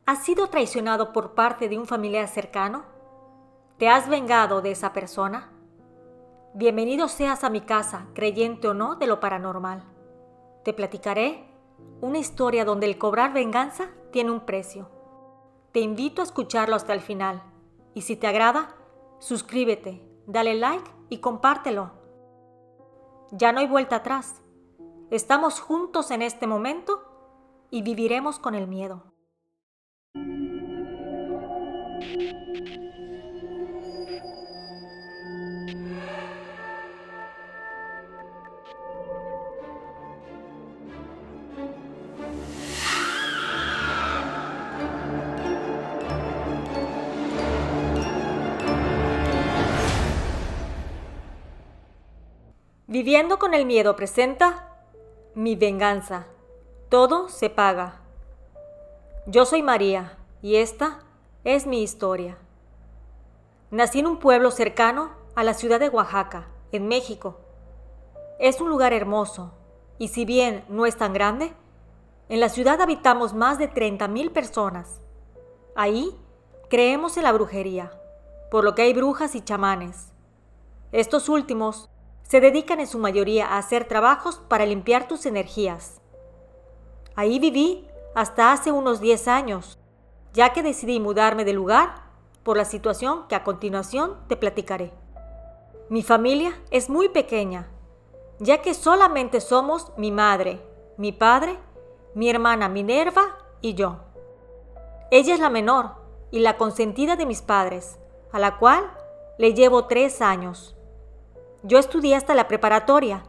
¿Has sido traicionado por parte de un familiar cercano? ¿Te has vengado de esa persona? Bienvenido seas a mi casa, creyente o no de lo paranormal. Te platicaré una historia donde el cobrar venganza tiene un precio. Te invito a escucharlo hasta el final y si te agrada, suscríbete, dale like y compártelo. Ya no hay vuelta atrás. Estamos juntos en este momento y viviremos con el miedo. Viviendo con el miedo presenta Mi venganza. Todo se paga. Yo soy María y esta es mi historia. Nací en un pueblo cercano a la ciudad de Oaxaca, en México. Es un lugar hermoso y si bien no es tan grande, en la ciudad habitamos más de 30,000 personas. Ahí creemos en la brujería, por lo que hay brujas y chamanes. Estos últimos se dedican en su mayoría a hacer trabajos para limpiar tus energías. Ahí viví hasta hace unos 10 años, ya que decidí mudarme de lugar por la situación que a continuación te platicaré. Mi familia es muy pequeña, ya que solamente somos mi madre, mi padre, mi hermana Minerva y yo. Ella es la menor y la consentida de mis padres, a la cual le llevo 3 años. Yo estudié hasta la preparatoria,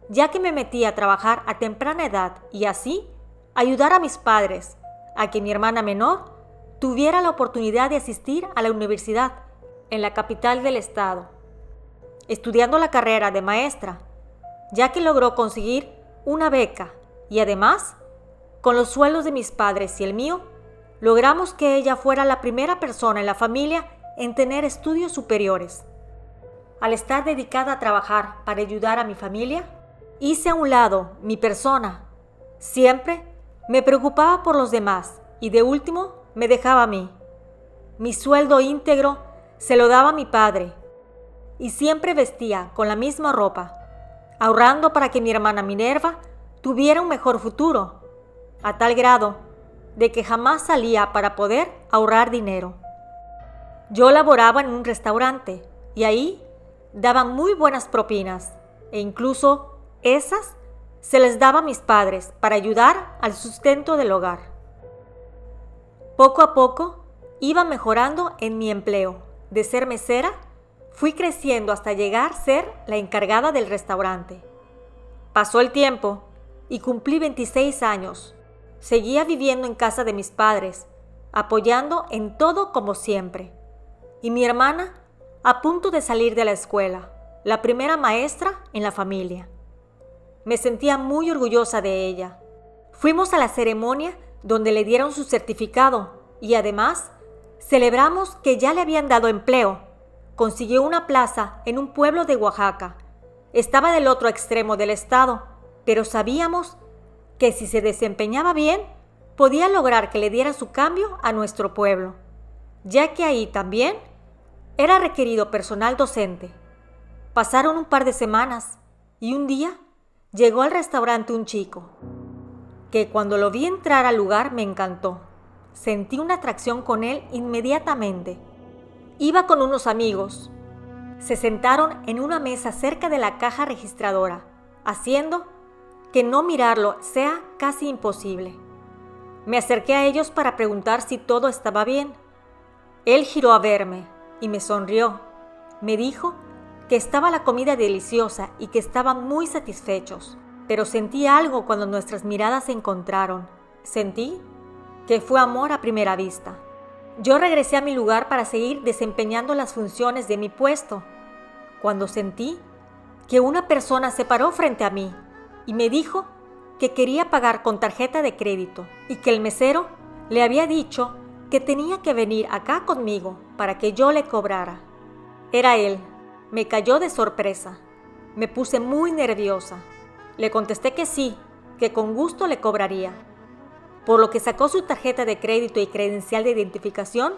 ya que me metí a trabajar a temprana edad y así ayudar a mis padres a que mi hermana menor tuviera la oportunidad de asistir a la universidad en la capital del estado, estudiando la carrera de maestra, ya que logró conseguir una beca y además, con los sueldos de mis padres y el mío, logramos que ella fuera la primera persona en la familia en tener estudios superiores. Al estar dedicada a trabajar para ayudar a mi familia, hice a un lado mi persona. Siempre me preocupaba por los demás y de último me dejaba a mí. Mi sueldo íntegro se lo daba a mi padre y siempre vestía con la misma ropa, ahorrando para que mi hermana Minerva tuviera un mejor futuro, a tal grado de que jamás salía para poder ahorrar dinero. Yo laboraba en un restaurante y ahí daban muy buenas propinas e incluso esas se les daba a mis padres para ayudar al sustento del hogar. Poco a poco iba mejorando en mi empleo. De ser mesera, fui creciendo hasta llegar a ser la encargada del restaurante. Pasó el tiempo y cumplí 26 años. Seguía viviendo en casa de mis padres, apoyando en todo como siempre. Y mi hermana a punto de salir de la escuela, la primera maestra en la familia. Me sentía muy orgullosa de ella. Fuimos a la ceremonia donde le dieron su certificado y además celebramos que ya le habían dado empleo. Consiguió una plaza en un pueblo de Oaxaca. Estaba del otro extremo del estado, pero sabíamos que si se desempeñaba bien, podía lograr que le diera su cambio a nuestro pueblo, ya que ahí también era requerido personal docente. Pasaron un par de semanas y un día llegó al restaurante un chico, que cuando lo vi entrar al lugar me encantó. Sentí una atracción con él inmediatamente. Iba con unos amigos. Se sentaron en una mesa cerca de la caja registradora, haciendo que no mirarlo sea casi imposible. Me acerqué a ellos para preguntar si todo estaba bien. Él giró a verme y me sonrió. Me dijo que estaba la comida deliciosa y que estaban muy satisfechos, pero sentí algo cuando nuestras miradas se encontraron. Sentí que fue amor a primera vista. Yo regresé a mi lugar para seguir desempeñando las funciones de mi puesto, cuando sentí que una persona se paró frente a mí y me dijo que quería pagar con tarjeta de crédito y que el mesero le había dicho que tenía que venir acá conmigo para que yo le cobrara. Era él. Me cayó de sorpresa. Me puse muy nerviosa. Le contesté que sí, que con gusto le cobraría. por lo que sacó su tarjeta de crédito y credencial de identificación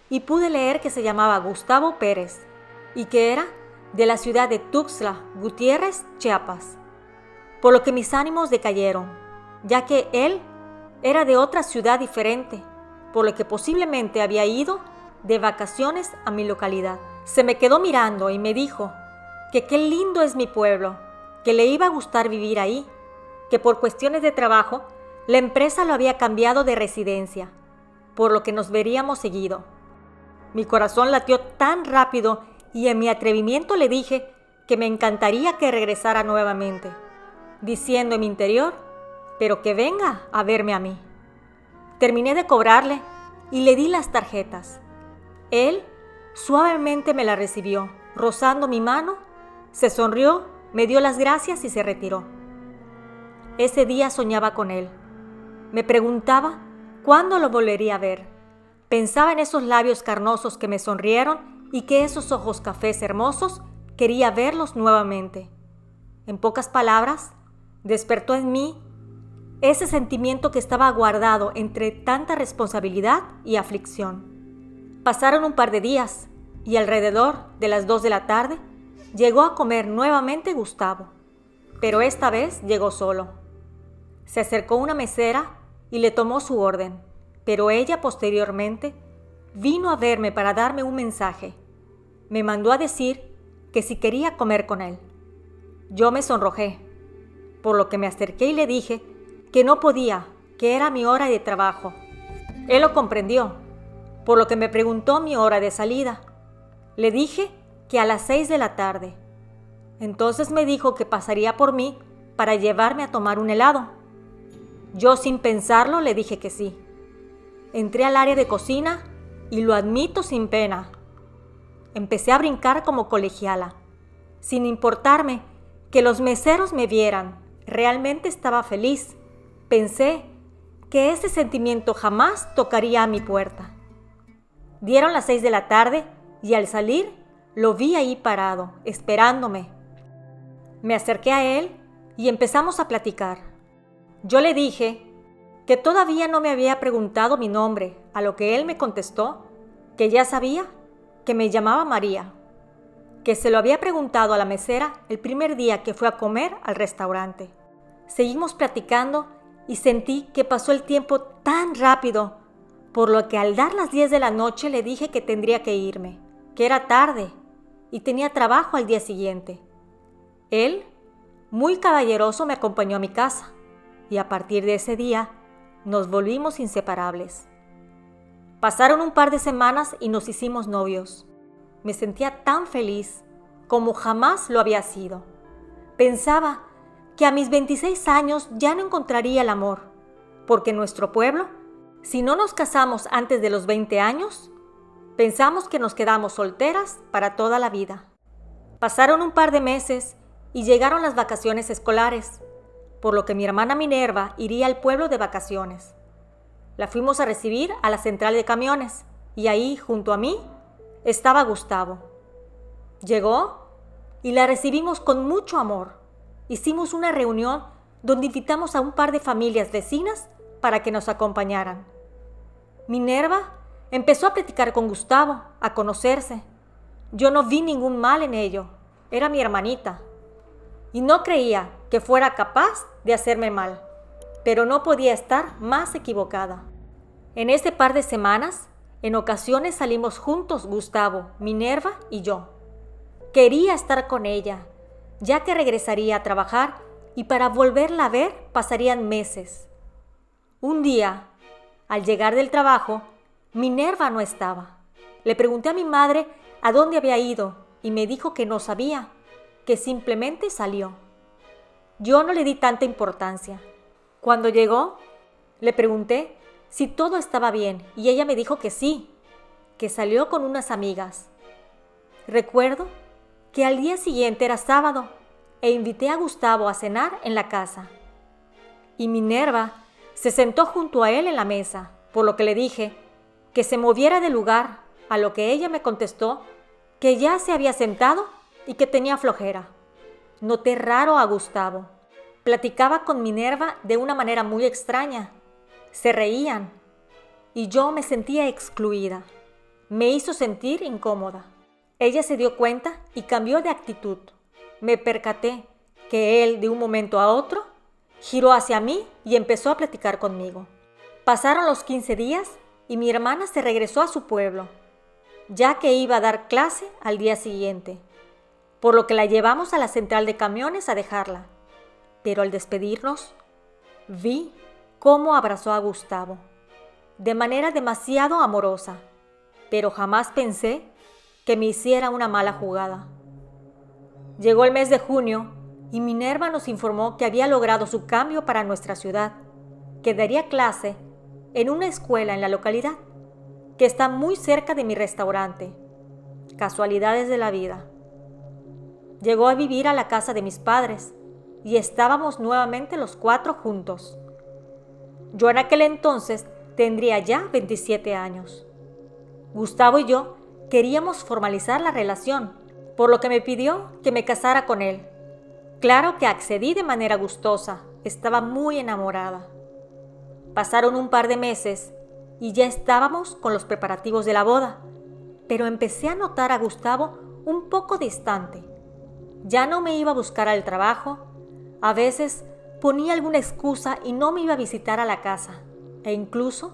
y pude leer que se llamaba Gustavo Pérez y que era de la ciudad de Tuxtla Gutiérrez, Chiapas, por lo que mis ánimos decayeron, ya que él era de otra ciudad diferente, por lo que posiblemente había ido de vacaciones a mi localidad. Se me quedó mirando y me dijo que qué lindo es mi pueblo, que le iba a gustar vivir ahí, que por cuestiones de trabajo la empresa lo había cambiado de residencia, por lo que nos veríamos seguido. Mi corazón latió tan rápido y en mi atrevimiento le dije que me encantaría que regresara nuevamente, diciendo en mi interior, pero que venga a verme a mí. Terminé de cobrarle y le di las tarjetas. Él suavemente me las recibió, rozando mi mano, se sonrió, me dio las gracias y se retiró. Ese día soñaba con él. Me preguntaba cuándo lo volvería a ver. Pensaba en esos labios carnosos que me sonrieron y que esos ojos cafés hermosos quería verlos nuevamente. En pocas palabras, despertó en mí ese sentimiento que estaba guardado entre tanta responsabilidad y aflicción. Pasaron un par de días y alrededor de las 2 de la tarde llegó a comer nuevamente Gustavo, pero esta vez llegó solo. Se acercó una mesera y le tomó su orden, pero ella posteriormente vino a verme para darme un mensaje. Me mandó a decir que si quería comer con él. Yo me sonrojé, por lo que me acerqué y le dije que no podía, que era mi hora de trabajo. Él lo comprendió, por lo que me preguntó mi hora de salida. Le dije que a las 6 de la tarde. Entonces me dijo que pasaría por mí para llevarme a tomar un helado. Yo sin pensarlo le dije que sí. Entré al área de cocina y lo admito sin pena. Empecé a brincar como colegiala, sin importarme que los meseros me vieran. Realmente estaba feliz. Pensé que ese sentimiento jamás tocaría a mi puerta. Dieron las 6 de la tarde y al salir lo vi ahí parado, esperándome. Me acerqué a él y empezamos a platicar. Yo le dije que todavía no me había preguntado mi nombre, a lo que él me contestó que ya sabía que me llamaba María, que se lo había preguntado a la mesera el primer día que fue a comer al restaurante. Seguimos platicando y sentí que pasó el tiempo tan rápido, por lo que al dar las 10 de la noche le dije que tendría que irme, que era tarde y tenía trabajo al día siguiente. Él, muy caballeroso, me acompañó a mi casa y a partir de ese día nos volvimos inseparables. Pasaron un par de semanas y nos hicimos novios. Me sentía tan feliz como jamás lo había sido. Pensaba que a mis 26 años ya no encontraría el amor, porque en nuestro pueblo, si no nos casamos antes de los 20 años, pensamos que nos quedamos solteras para toda la vida. Pasaron un par de meses y llegaron las vacaciones escolares, por lo que mi hermana Minerva iría al pueblo de vacaciones. La fuimos a recibir a la central de camiones y ahí, junto a mí, estaba Gustavo. Llegó y la recibimos con mucho amor. Hicimos una reunión donde invitamos a un par de familias vecinas para que nos acompañaran. Minerva empezó a platicar con Gustavo, a conocerse. Yo no vi ningún mal en ello, era mi hermanita. Y no creía que fuera capaz de hacerme mal, pero no podía estar más equivocada. En ese par de semanas, en ocasiones salimos juntos Gustavo, Minerva y yo. Quería estar con ella, ya que regresaría a trabajar y para volverla a ver pasarían meses. Un día, al llegar del trabajo, Minerva no estaba. Le pregunté a mi madre a dónde había ido y me dijo que no sabía, que simplemente salió. Yo no le di tanta importancia. Cuando llegó, le pregunté si todo estaba bien y ella me dijo que sí, que salió con unas amigas. Recuerdo que al día siguiente era sábado e invité a Gustavo a cenar en la casa. Y Minerva se sentó junto a él en la mesa, por lo que le dije que se moviera del lugar, a lo que ella me contestó que ya se había sentado y que tenía flojera. Noté raro a Gustavo. Platicaba con Minerva de una manera muy extraña. Se reían y yo me sentía excluida. Me hizo sentir incómoda. Ella se dio cuenta y cambió de actitud. Me percaté que él, de un momento a otro, giró hacia mí y empezó a platicar conmigo. Pasaron los 15 días y mi hermana se regresó a su pueblo, ya que iba a dar clase al día siguiente, por lo que la llevamos a la central de camiones a dejarla. Pero al despedirnos, vi cómo abrazó a Gustavo, de manera demasiado amorosa, pero jamás pensé que me hiciera una mala jugada. Llegó el mes de junio y Minerva nos informó que había logrado su cambio para nuestra ciudad, que daría clase en una escuela en la localidad, que está muy cerca de mi restaurante. Casualidades de la vida. Llegó a vivir a la casa de mis padres y estábamos nuevamente los 4 juntos. Yo en aquel entonces tendría ya 27 años. Gustavo y yo queríamos formalizar la relación, por lo que me pidió que me casara con él. Claro que accedí de manera gustosa, estaba muy enamorada. Pasaron un par de meses y ya estábamos con los preparativos de la boda, pero empecé a notar a Gustavo un poco distante. Ya no me iba a buscar al trabajo, a veces ponía alguna excusa y no me iba a visitar a la casa, e incluso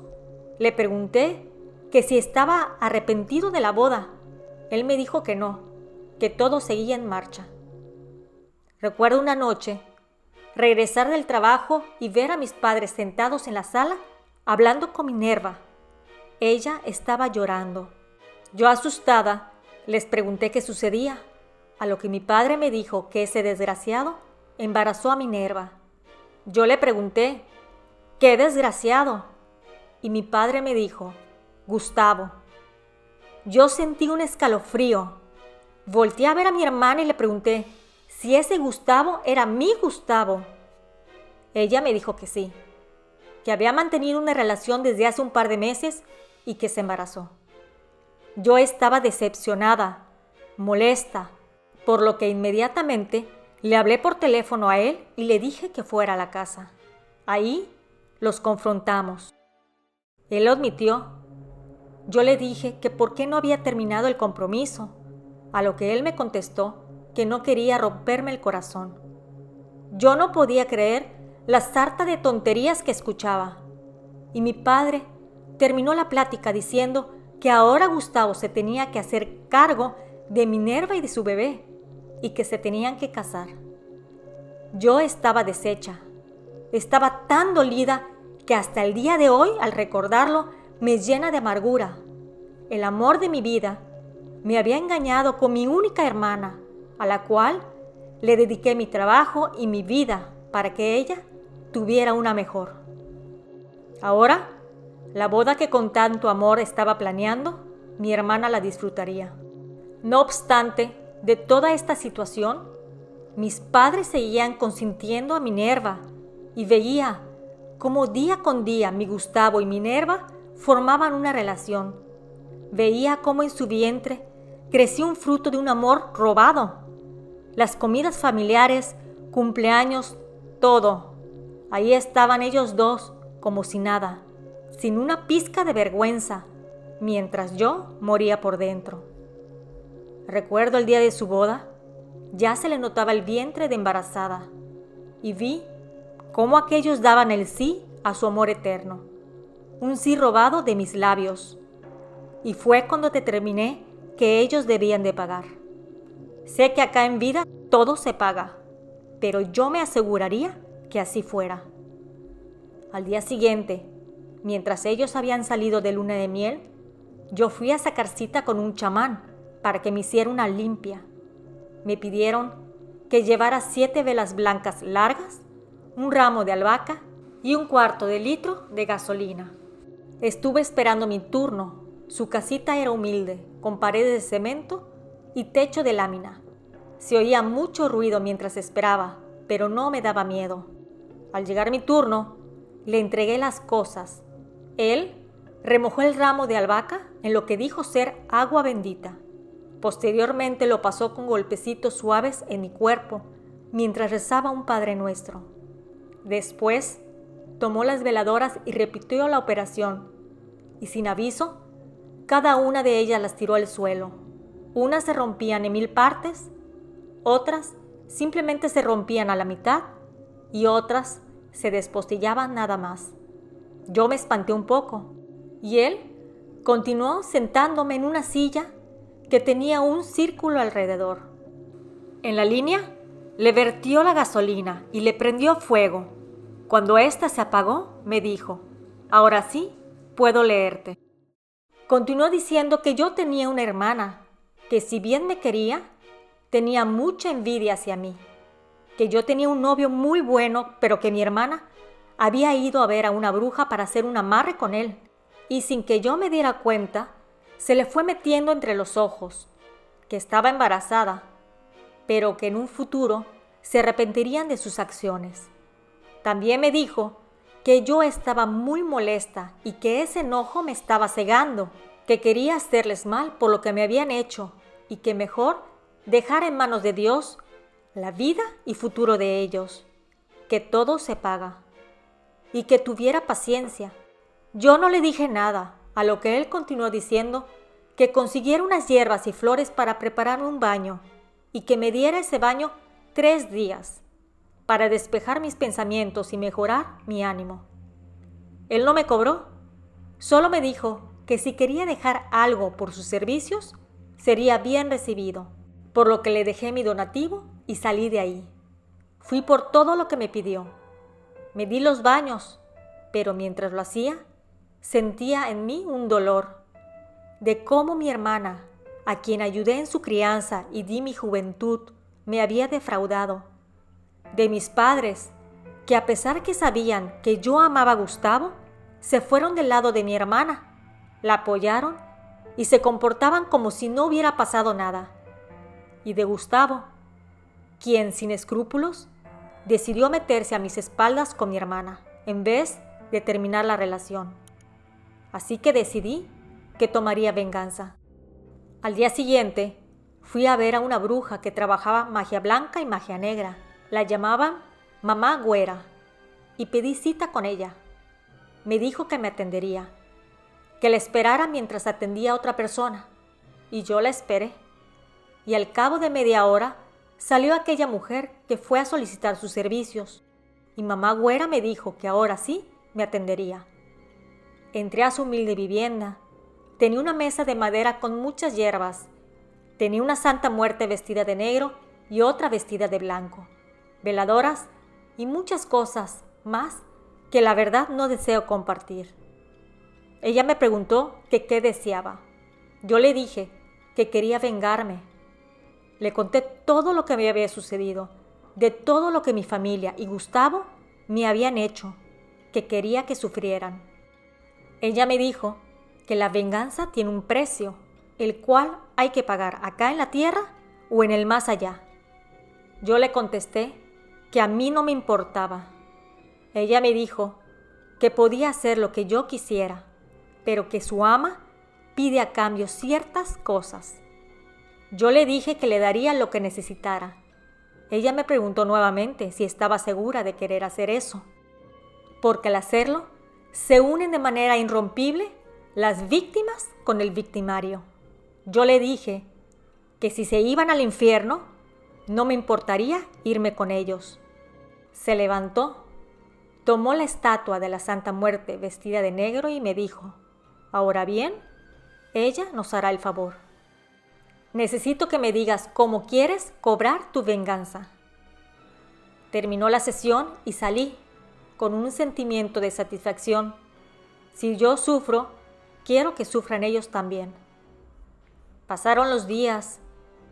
le pregunté que si estaba arrepentido de la boda. Él me dijo que no, que todo seguía en marcha. Recuerdo una noche regresar del trabajo y ver a mis padres sentados en la sala hablando con Minerva. Ella estaba llorando. Yo, asustada, les pregunté qué sucedía, a lo que mi padre me dijo que ese desgraciado embarazó a Minerva. Yo le pregunté, ¿qué desgraciado? Y mi padre me dijo, Gustavo. Yo sentí un escalofrío. Volteé a ver a mi hermana y le pregunté si ese Gustavo era mi Gustavo. Ella me dijo que sí, que había mantenido una relación desde hace un par de meses y que se embarazó. Yo estaba decepcionada, molesta, por lo que inmediatamente le hablé por teléfono a él y le dije que fuera a la casa. Ahí los confrontamos. Él lo admitió. Yo le dije que por qué no había terminado el compromiso, a lo que él me contestó que no quería romperme el corazón. Yo no podía creer la sarta de tonterías que escuchaba. Y mi padre terminó la plática diciendo que ahora Gustavo se tenía que hacer cargo de Minerva y de su bebé, y que se tenían que casar. Yo estaba deshecha. Estaba tan dolida que hasta el día de hoy, al recordarlo, me llena de amargura. El amor de mi vida me había engañado con mi única hermana, a la cual le dediqué mi trabajo y mi vida para que ella tuviera una mejor. Ahora, la boda que con tanto amor estaba planeando, mi hermana la disfrutaría. No obstante, de toda esta situación, mis padres seguían consintiendo a Minerva y veía cómo día con día mi Gustavo y Minerva formaban una relación. Veía cómo en su vientre crecía un fruto de un amor robado. Las comidas familiares, cumpleaños, todo. Ahí estaban ellos dos, como si nada, sin una pizca de vergüenza, mientras yo moría por dentro. Recuerdo el día de su boda, ya se le notaba el vientre de embarazada, y vi cómo aquellos daban el sí a su amor eterno, un sí robado de mis labios, y fue cuando determiné que ellos debían de pagar. Sé que acá en vida todo se paga, pero yo me aseguraría que así fuera. Al día siguiente, mientras ellos habían salido de luna de miel, yo fui a sacar cita con un chamán para que me hiciera una limpia. Me pidieron que llevara 7 velas blancas largas, un ramo de albahaca y 1/4 de litro de gasolina. Estuve esperando mi turno. Su casita era humilde, con paredes de cemento y techo de lámina. Se oía mucho ruido mientras esperaba, pero no me daba miedo. Al llegar mi turno, le entregué las cosas. Él remojó el ramo de albahaca en lo que dijo ser agua bendita. Posteriormente lo pasó con golpecitos suaves en mi cuerpo, mientras rezaba un Padre Nuestro. Después, tomó las veladoras y repitió la operación, y sin aviso, cada una de ellas las tiró al suelo. Unas se rompían en 1000 partes, otras simplemente se rompían a la mitad y otras se despostillaban nada más. Yo me espanté un poco y él continuó sentándome en una silla que tenía un círculo alrededor. En la línea le vertió la gasolina y le prendió fuego. Cuando ésta se apagó, me dijo: «Ahora sí, puedo leerte». Continuó diciendo que yo tenía una hermana, que si bien me quería, tenía mucha envidia hacia mí, que yo tenía un novio muy bueno, pero que mi hermana había ido a ver a una bruja para hacer un amarre con él, y sin que yo me diera cuenta, se le fue metiendo entre los ojos, que estaba embarazada, pero que en un futuro se arrepentirían de sus acciones. También me dijo que yo estaba muy molesta y que ese enojo me estaba cegando, que quería hacerles mal por lo que me habían hecho y que mejor dejar en manos de Dios la vida y futuro de ellos, que todo se paga, y que tuviera paciencia. Yo no le dije nada, a lo que él continuó diciendo que consiguiera unas hierbas y flores para preparar un baño y que me diera ese baño 3 días para despejar mis pensamientos y mejorar mi ánimo. Él no me cobró, solo me dijo que si quería dejar algo por sus servicios, sería bien recibido, por lo que le dejé mi donativo y salí de ahí. Fui por todo lo que me pidió. Me di los baños, pero mientras lo hacía, sentía en mí un dolor de cómo mi hermana, a quien ayudé en su crianza y di mi juventud, me había defraudado. De mis padres, que a pesar que sabían que yo amaba a Gustavo, se fueron del lado de mi hermana, la apoyaron y se comportaban como si no hubiera pasado nada. Y de Gustavo, quien sin escrúpulos decidió meterse a mis espaldas con mi hermana, en vez de terminar la relación. Así que decidí que tomaría venganza. Al día siguiente, fui a ver a una bruja que trabajaba magia blanca y magia negra. La llamaban Mamá Güera y pedí cita con ella. Me dijo que me atendería, que la esperara mientras atendía a otra persona, y yo la esperé. Y al cabo de media hora salió aquella mujer que fue a solicitar sus servicios, y Mamá Güera me dijo que ahora sí me atendería. Entré a su humilde vivienda. Tenía una mesa de madera con muchas hierbas. Tenía una Santa Muerte vestida de negro y otra vestida de blanco, veladoras y muchas cosas más que la verdad no deseo compartir. Ella me preguntó que qué deseaba. Yo le dije que quería vengarme. Le conté todo lo que me había sucedido, de todo lo que mi familia y Gustavo me habían hecho, que quería que sufrieran. Ella me dijo que la venganza tiene un precio, el cual hay que pagar acá en la tierra o en el más allá. Yo le contesté que a mí no me importaba. Ella me dijo que podía hacer lo que yo quisiera, pero que su ama pide a cambio ciertas cosas. Yo le dije que le daría lo que necesitara. Ella me preguntó nuevamente si estaba segura de querer hacer eso, porque al hacerlo se unen de manera irrompible las víctimas con el victimario. Yo le dije que si se iban al infierno, no me importaría irme con ellos. Se levantó, tomó la estatua de la Santa Muerte vestida de negro y me dijo: «Ahora bien, ella nos hará el favor. Necesito que me digas cómo quieres cobrar tu venganza». Terminó la sesión y salí con un sentimiento de satisfacción. Si yo sufro, quiero que sufran ellos también. Pasaron los días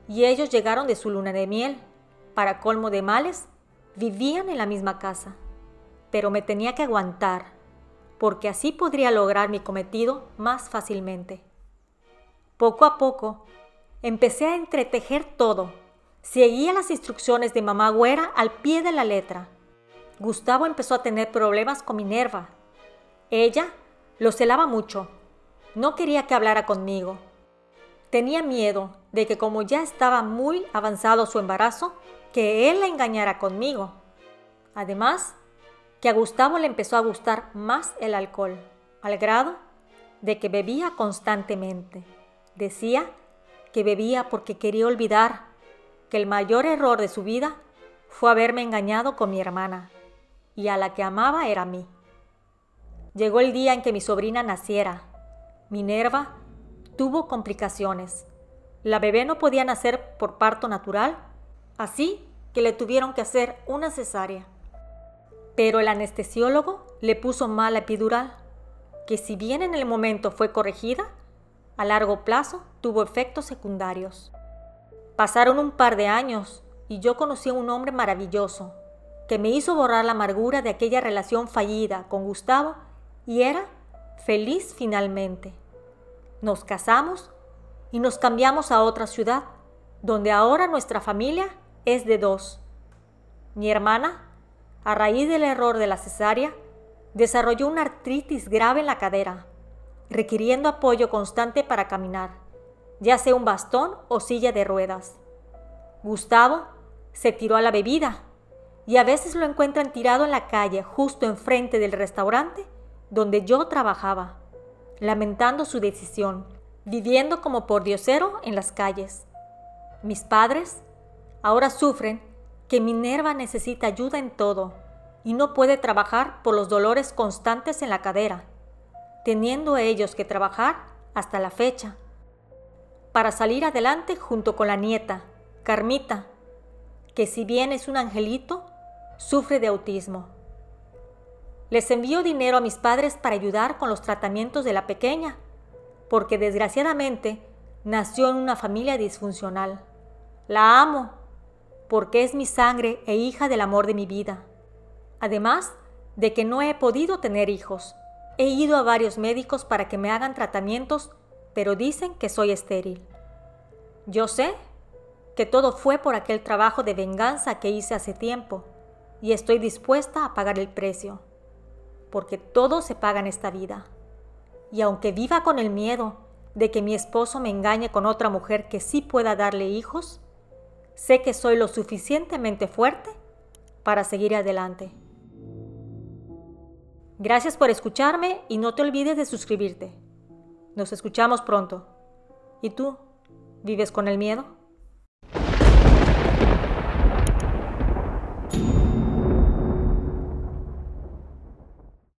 y ellos llegaron de su luna de miel. Para colmo de males, vivían en la misma casa, pero me tenía que aguantar, porque así podría lograr mi cometido más fácilmente. Poco a poco, empecé a entretejer todo. Seguía las instrucciones de Mamá Güera al pie de la letra. Gustavo empezó a tener problemas con Minerva. Ella lo celaba mucho. No quería que hablara conmigo. Tenía miedo de que, como ya estaba muy avanzado su embarazo, que él la engañara conmigo. Además, que a Gustavo le empezó a gustar más el alcohol, al grado de que bebía constantemente. Decía que bebía porque quería olvidar que el mayor error de su vida fue haberme engañado con mi hermana, y a la que amaba era a mí. Llegó el día en que mi sobrina naciera. Minerva tuvo complicaciones. La bebé no podía nacer por parto natural, así que le tuvieron que hacer una cesárea. Pero el anestesiólogo le puso mal la epidural, que si bien en el momento fue corregida, a largo plazo tuvo efectos secundarios. Pasaron un par de años y yo conocí a un hombre maravilloso que me hizo borrar la amargura de aquella relación fallida con Gustavo y era feliz finalmente. Nos casamos y nos cambiamos a otra ciudad, donde ahora nuestra familia es de 2. Mi hermana, a raíz del error de la cesárea, desarrolló una artritis grave en la cadera, requiriendo apoyo constante para caminar, ya sea un bastón o silla de ruedas. Gustavo se tiró a la bebida y a veces lo encuentran tirado en la calle justo enfrente del restaurante donde yo trabajaba, lamentando su decisión, viviendo como pordiosero en las calles. Mis padres ahora sufren que Minerva necesita ayuda en todo y no puede trabajar por los dolores constantes en la cadera, teniendo ellos que trabajar hasta la fecha para salir adelante junto con la nieta, Carmita, que si bien es un angelito, sufre de autismo. Les envío dinero a mis padres para ayudar con los tratamientos de la pequeña, porque desgraciadamente nació en una familia disfuncional. La amo, porque es mi sangre e hija del amor de mi vida. Además de que no he podido tener hijos, he ido a varios médicos para que me hagan tratamientos, pero dicen que soy estéril. Yo sé que todo fue por aquel trabajo de venganza que hice hace tiempo, y estoy dispuesta a pagar el precio, porque todo se paga en esta vida. Y aunque viva con el miedo de que mi esposo me engañe con otra mujer que sí pueda darle hijos, sé que soy lo suficientemente fuerte para seguir adelante. Gracias por escucharme y no te olvides de suscribirte. Nos escuchamos pronto. ¿Y tú? ¿Vives con el miedo?